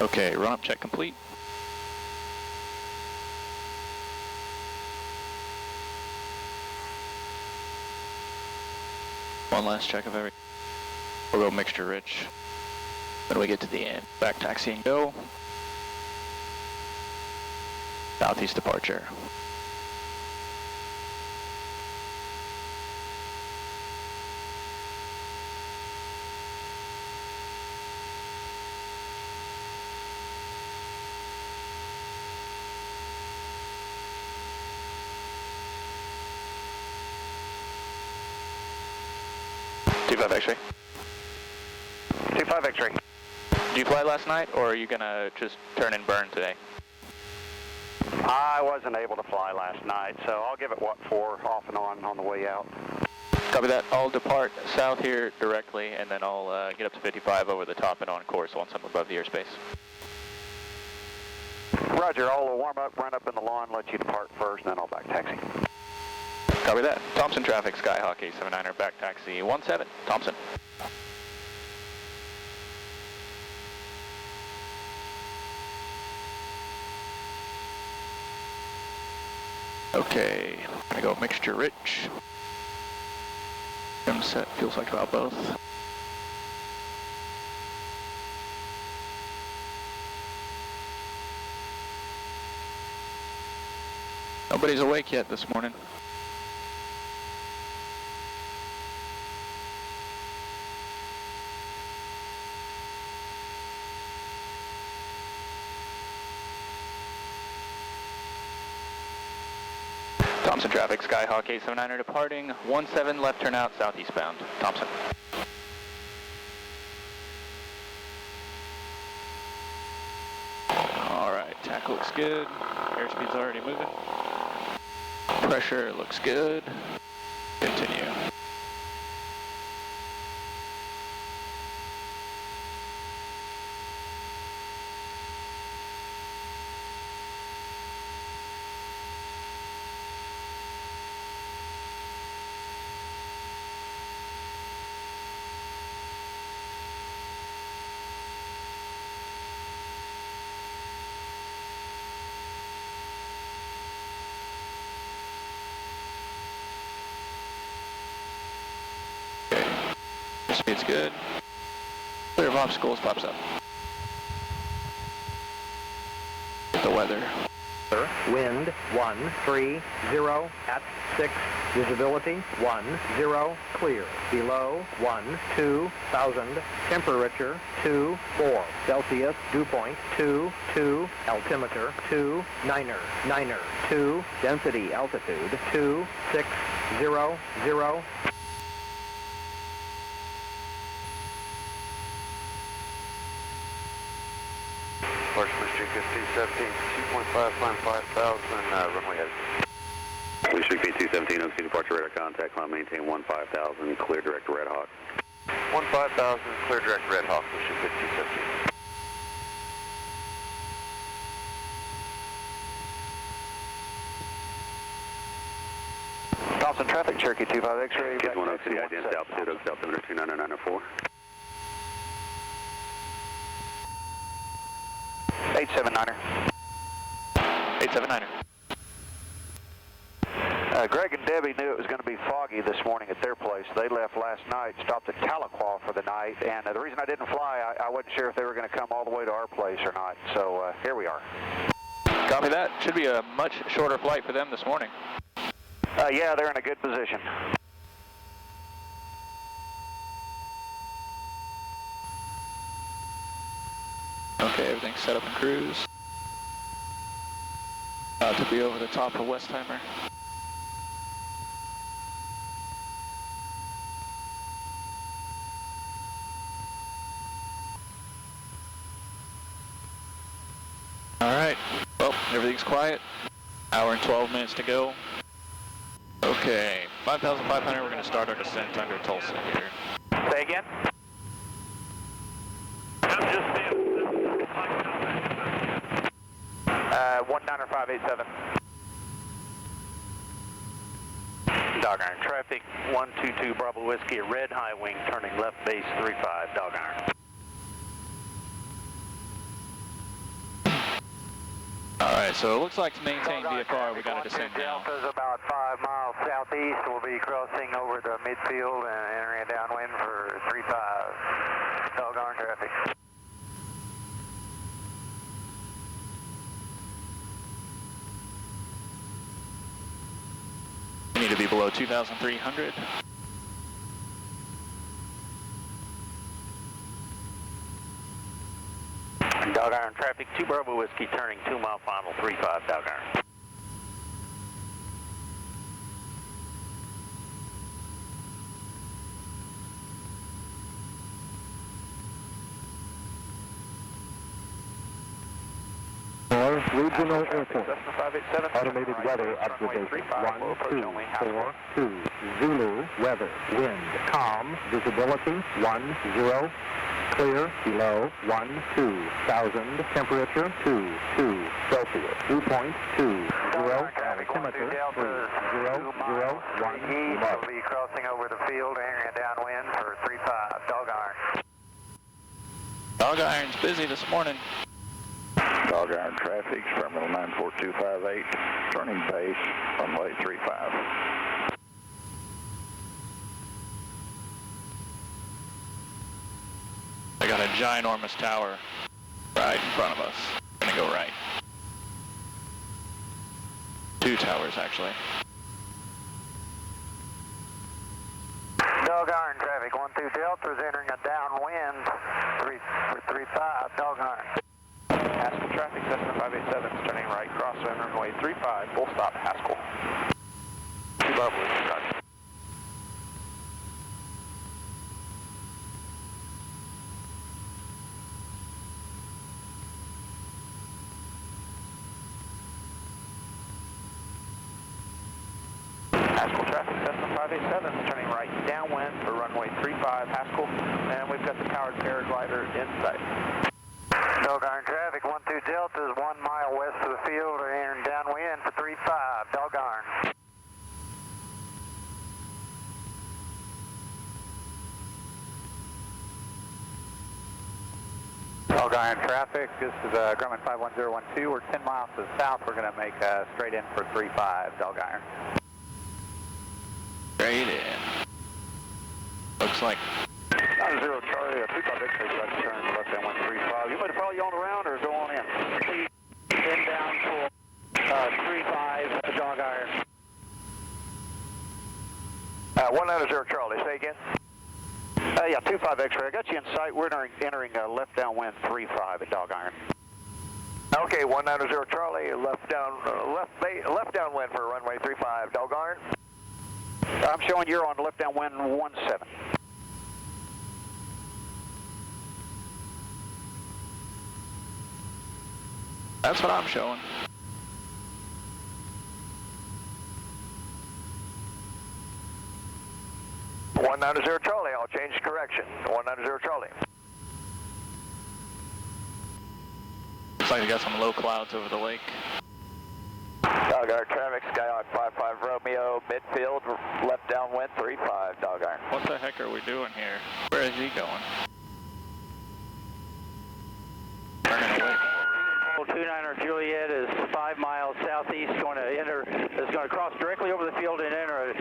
Okay, run up check complete. One last check of every. We'll go mixture rich. When we get to the end, back taxi and go. Southeast departure. Two-5 X-ray. 2-5 X-ray. Did you fly last night, or are you gonna just turn and burn today? I wasn't able to fly last night, so I'll give it, what, 4 off and on the way out. Copy that. I'll depart south here directly, and then I'll get up to 55 over the top and on course once I'm above the airspace. Roger, I'll warm up, run up in the lawn, let you depart first, and then I'll back taxi. Copy that. Thompson traffic, Skyhawk 879er, back taxi 17, Thompson. Okay, gonna go mixture rich. Trim set, feels like about both. Nobody's awake yet this morning. Thompson traffic, Skyhawk 879er departing, 17 left turnout southeastbound, Thompson. Alright, tack looks good, airspeed's already moving. Pressure looks good, continue. Speed's good. Clear of obstacles, pops up. Get the weather. Wind 130 at 6. Visibility 10 clear. Below 12,000. Temperature 24 Celsius. Dew point 22. Altimeter 29er 2. Density altitude 2600. First Mystery 217, 2.5, climb 5,000, runway headed. Mystery 217, OC departure radar contact, climb maintain 15,000, clear direct to Red Hawk. 15,000, clear direct Red Hawk, Mystery 217. Thompson traffic, Cherokee 25 X-ray. Kids 1 OC, identity altitude, OC altimeter 29904. 879er. 879er. Greg and Debbie knew it was going to be foggy this morning at their place. They left last night, stopped at Tahlequah for the night, and the reason I didn't fly, I wasn't sure if they were going to come all the way to our place or not. So here we are. Copy that. Should be a much shorter flight for them this morning. Yeah, they're in a good position. Okay, everything's set up in cruise. To be over the top of Westheimer. Alright, well, everything's quiet. Hour and 12 minutes to go. Okay, 5,500, we're going to start our descent under Tulsa here. Say again? 19587. Dog iron traffic, 122 Bravo Whiskey, a red high wing, turning left base 35, dog iron. Alright, so it looks like to maintain VFR, we got to descend now. Delta's about 5 miles southeast. We'll be crossing over the midfield and entering a downwind for 35. Doggone traffic. We need to be below 2,300. Dog iron traffic, 2 Bravo Whiskey turning 2 mile final, 35 dog iron. Regional Airport. Automated weather observation. 1242. Zulu weather. Wind calm. Visibility 10. Clear below 12,000. Temperature 22 Celsius. Dew point 20. Altimeter 3001. East will be crossing over the field, entering a downwind for 35 dog iron. Dog iron's busy this morning. Dog iron traffic, terminal 94258, turning base, runway 35. I got a ginormous tower right in front of us. Gonna go right. 2 towers, actually. Dog iron traffic, 12 Delta is entering a downwind for 35 dog iron. Haskell traffic, Cessna 587 is turning right, crosswind runway 35, full stop Haskell. 2 Bravo Whiskey, roger. Haskell traffic, Cessna 587 is turning right downwind for runway 35 Haskell, and we've got the powered paraglider in sight. Dog iron traffic, 12 Delta is 1 mile west of the field, entering downwind for 35 dog iron. Dog iron traffic, this is Grumman 51012, we're 10 miles to the south, we're going to make straight in for 35 dog iron. Straight in. Looks like 0 Charlie, 25 X-ray try to turn left down 135. You want to follow you on around or go on in? Inbound for 35 dog iron. 190 Charlie, say again. Yeah, 25 X-ray. I got you in sight. We're entering left downwind 35 at dog iron. Okay, 190 Charlie, left downwind for runway 35 dog iron. I'm showing you're on left downwind 17. that's what I'm showing. One 190 Charlie, I'll change correction. 190 Charlie. Looks like we got some low clouds over the lake. Dog iron traffic, Skyhawk 55 Romeo, midfield, left downwind 35, dog iron. What the heck are we doing here? Where is he going? Turning away. 29er Juliet is 5 miles southeast, is going to cross directly over the field and enter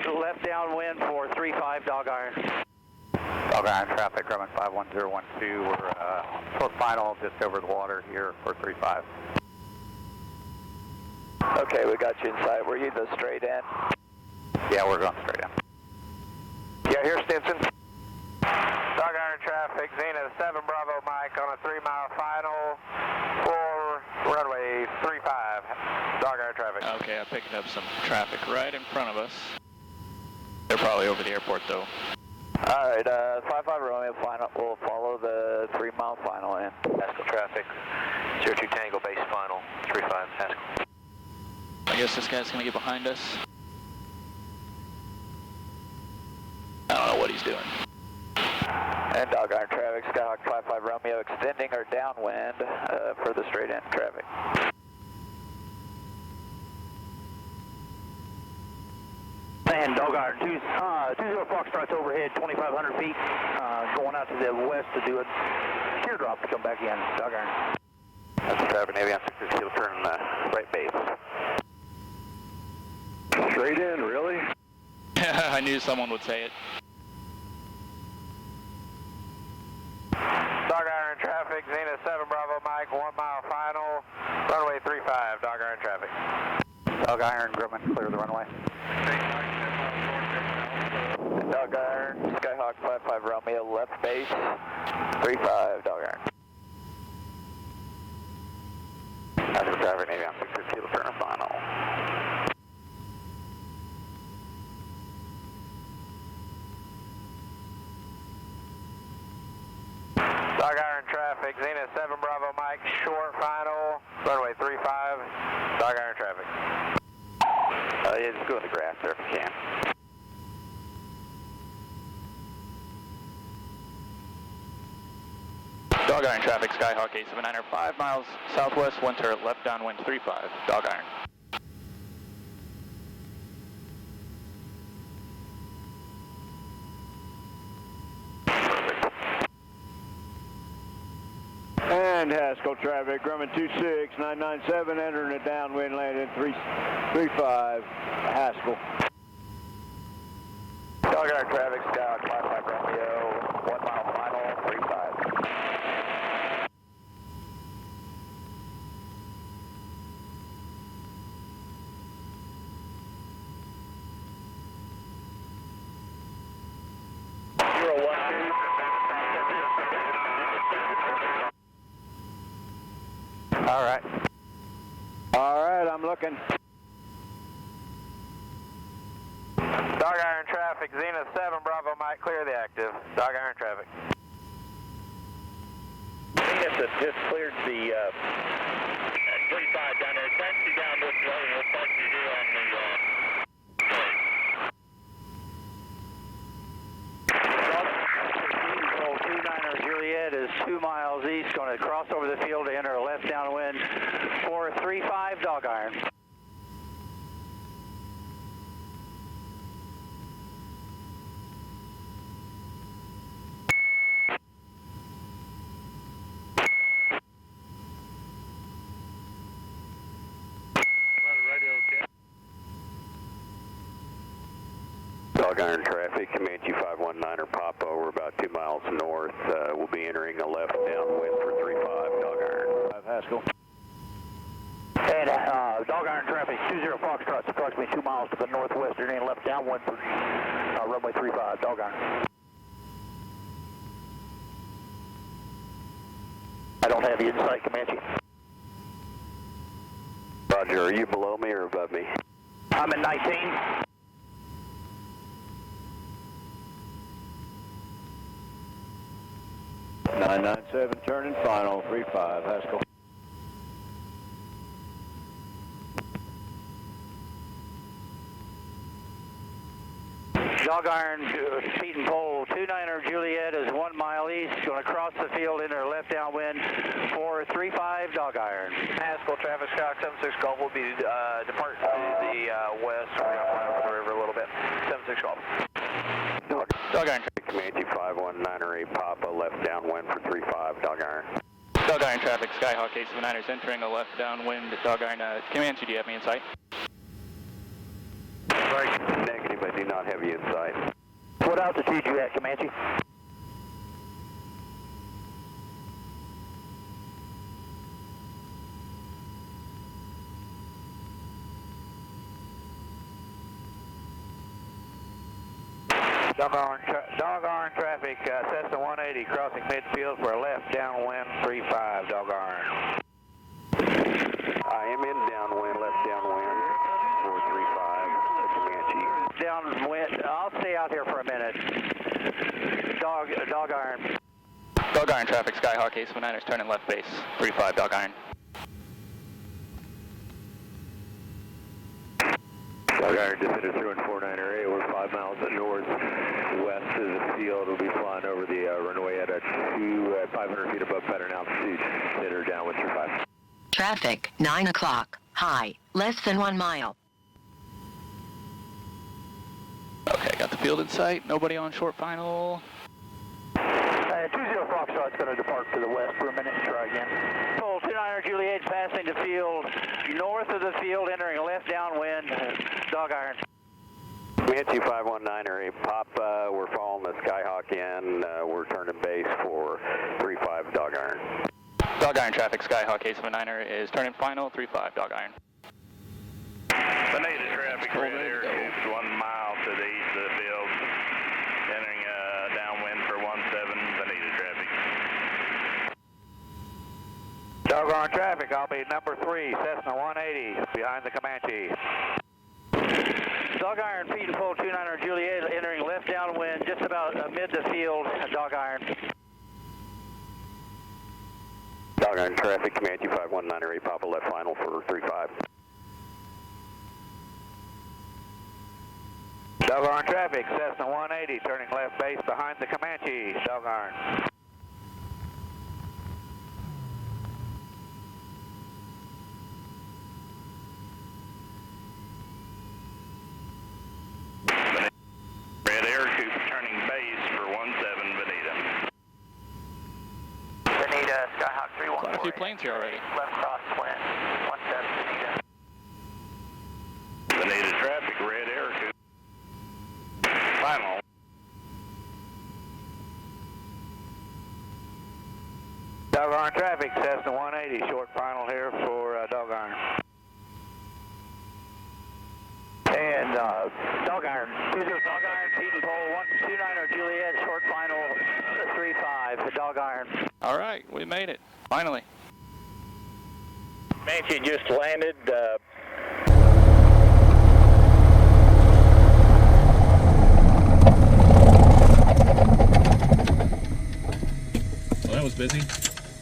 a left downwind for 35 dog iron. Dog iron traffic, Grumman 51012, we're short final just over the water here for 35. Okay, we got you in sight. Were you the straight in? Yeah, we're going straight in. Yeah, here's Stinson. Dog iron traffic, Zenith 7 Bravo Mike on a 3-mile final for runway 35. Dog iron traffic. Okay, I picked up some traffic right in front of us. They're probably over the airport though. Alright, 55 Romeo final will follow the 3-mile final in. Haskell traffic, 02 Tango base final, 35 Haskell. I guess this guy's gonna get behind us. I don't know what he's doing. And dog iron traffic, Skyhawk 55 Romeo extending our downwind for the straight in traffic. And dog iron 20 Foxtrot's overhead, 2,500 feet, going out to the west to do a teardrop to come back in. Dog iron. That's Traffic Navy on 6 kilo, turn right base. Straight in, really? I knew someone would say it. Dog iron traffic, Zenith 7 Bravo Mike, 1 mile final, runway 35, dog iron traffic. Dog iron, Grumman, clear the runway. Dog iron, Skyhawk 55 Romeo, left base, 35, dog iron. Haskell Traffic Navy on 6 kilo, turn final. Dog iron traffic, Zenith 7 Bravo Mike, short final, runway 35, dog iron traffic. Yeah, just go in the grass there if you can. Dog iron traffic, Skyhawk 879er, 5 miles southwest, one turret left downwind 35, dog iron. And Haskell traffic, Grumman 26997, entering a downwind landing 335, Haskell. Dog iron traffic, Skyhawk 55 Romeo, 1 mile final, 35. All right, I'm looking. Dog iron traffic, Zenith 7 Bravo Mike, clear the active, dog iron traffic. Zenith has just cleared the 35 down there. Taxi down this way, and we'll taxi here on the... 29er Juliet is 2 miles east, going to cross over the field to enter a left downwind 435, dog iron. Dog iron traffic, Comanche 519er Papa, we're about 2 miles north. We'll be entering a left downwind for 35, dog iron. 5 Haskell. And dog iron traffic, 20 Foxtrot, approximately 2 miles to the northwest, and left downwind for runway 35, dog iron. I don't have you in sight, Comanche. Roger, are you below me or above me? I'm at 19. (997) turning final, 35, Haskell. Dog iron, speed and pole, 29er Juliet is 1 mile east, going to cross the field into left downwind 435, dog iron. Haskell traffic, Skyhawk 76 Golf will be departing to the west. We're going to fly over the river a little bit. 76 Golf. Dog iron. Comanche 519er Papa, left downwind for 35, dog iron. Dog iron traffic, Skyhawk 879ers entering a left downwind, dog iron. Comanche, do you have me in sight? Negative, I do not have you in sight. What altitude you at, Comanche? Dog iron traffic, Cessna 180 crossing midfield for a left downwind 35, dog iron. I am in downwind, left downwind, 435, Comanche. Downwind, I'll stay out here for a minute. Dog iron. Dog iron traffic, Skyhawk 879ers turning left base, 35, dog iron. Dog iron, descended through in 49er A, we're 5 miles northwest of the field. We'll be flying over the runway at 500 feet above pattern altitude, center downwind through 5. Traffic, 9 o'clock, high, less than 1 mile. Okay, got the field in sight, nobody on short final. 20 Foxtrot's going to depart to the west for a minute and try again. Pole 29er Juliet, passing the field, north of the field, entering left downwind, dog iron. Comanche 519er, Pop, we're following the Skyhawk in. We're turning base for 35 dog iron. Dog iron traffic, Skyhawk 879er is turning final, 35 dog iron. The native traffic, red air cubes 1 mile to the east of the field, entering downwind for 17, the native traffic. Doggone traffic, I'll be number 3, Cessna 180, behind the Comanche. Dog iron, feet and pole 29er Juliet, entering left downwind, just about mid the field, dog iron. Dog iron traffic, Comanche 519er, Papa left final for 35. Doggone traffic, Cessna 180, turning left base behind the Comanche, doggone. Red air cube turning base for 17, Bonita. Bonita, Skyhawk 314. Quite a few planes here already. Left crosswind, 17, Bonita. Bonita traffic, red air cube. Final. Doggone traffic, Cessna 180, short final here for dog iron. And dog iron, dog iron, feet and pole 129er Juliet, short final 35, dog iron. All right, we made it, finally. Comanche just landed. Well, that was busy.